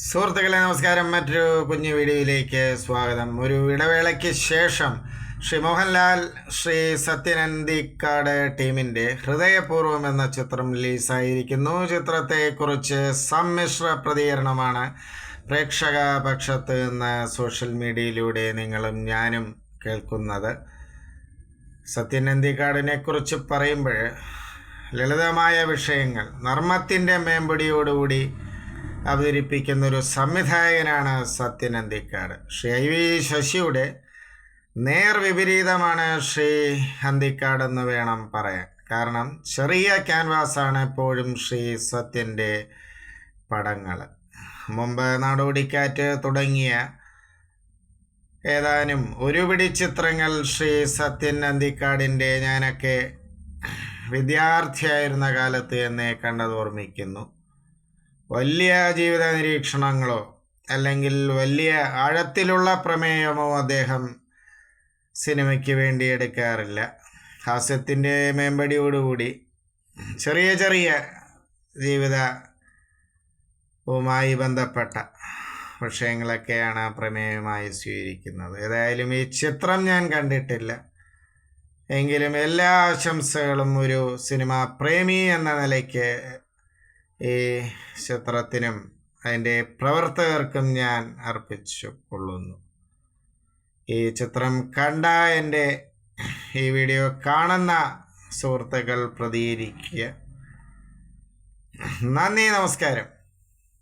സുഹൃത്തുക്കളെ നമസ്കാരം. മറ്റൊരു കുഞ്ഞു വീഡിയോയിലേക്ക് സ്വാഗതം. ഒരു ഇടവേളയ്ക്ക് ശേഷം ശ്രീ മോഹൻലാൽ ശ്രീ സത്യൻ അന്തിക്കാട് ടീമിൻ്റെ ഹൃദയപൂർവ്വം എന്ന ചിത്രം റിലീസായിരിക്കുന്നു. ചിത്രത്തെക്കുറിച്ച് സമ്മിശ്ര പ്രതികരണമാണ് പ്രേക്ഷക പക്ഷത്ത് നിന്ന് സോഷ്യൽ മീഡിയയിലൂടെ നിങ്ങളും ഞാനും കേൾക്കുന്നത്. സത്യൻ അന്തിക്കാടിനെ കുറിച്ച് പറയുമ്പോൾ ലളിതമായ വിഷയങ്ങൾ നർമ്മത്തിൻ്റെ മേമ്പടിയോടുകൂടി അവതരിപ്പിക്കുന്നൊരു സംവിധായകനാണ് സത്യൻ അന്തിക്കാട്. ശ്രീ IV ശശിയുടെ നേർവിപരീതമാണ് ശ്രീ അന്തിക്കാട് എന്ന് വേണം പറയാൻ. കാരണം ചെറിയ ക്യാൻവാസാണ് എപ്പോഴും ശ്രീ സത്യൻ്റെ പടങ്ങൾ. മുമ്പ് നാടോടിക്കാറ്റ് തുടങ്ങിയ ഏതാനും ഒരുപിടി ചിത്രങ്ങൾ ശ്രീ സത്യൻ അന്തിക്കാടിൻ്റെ ഞാനൊക്കെ വിദ്യാർത്ഥിയായിരുന്ന കാലത്ത് എന്നെ കണ്ടത് ഓർമ്മിക്കുന്നു. വലിയ ജീവിത നിരീക്ഷണങ്ങളോ അല്ലെങ്കിൽ വലിയ ആഴത്തിലുള്ള പ്രമേയമോ അദ്ദേഹം സിനിമയ്ക്ക് വേണ്ടി എടുക്കാറില്ല. ഹാസ്യത്തിൻ്റെ മേമ്പടിയോടുകൂടി ചെറിയ ചെറിയ ജീവിതവുമായി ബന്ധപ്പെട്ട വിഷയങ്ങളൊക്കെയാണ് പ്രമേയമായി സ്വീകരിക്കുന്നത്. ഏതായാലും ഈ ചിത്രം ഞാൻ കണ്ടിട്ടില്ല. എങ്കിലും എല്ലാ ആശംസകളും ഒരു സിനിമാ പ്രേമി എന്ന നിലയ്ക്ക് ഈ ചിത്രത്തിനും അതിൻ്റെ പ്രവർത്തകർക്കും ഞാൻ അർപ്പിച്ചു കൊള്ളുന്നു. ഈ ചിത്രം കണ്ട എൻ്റെ ഈ വീഡിയോ കാണുന്ന സുഹൃത്തുക്കൾ പ്രതികരിക്കുക. നന്ദി, നമസ്കാരം.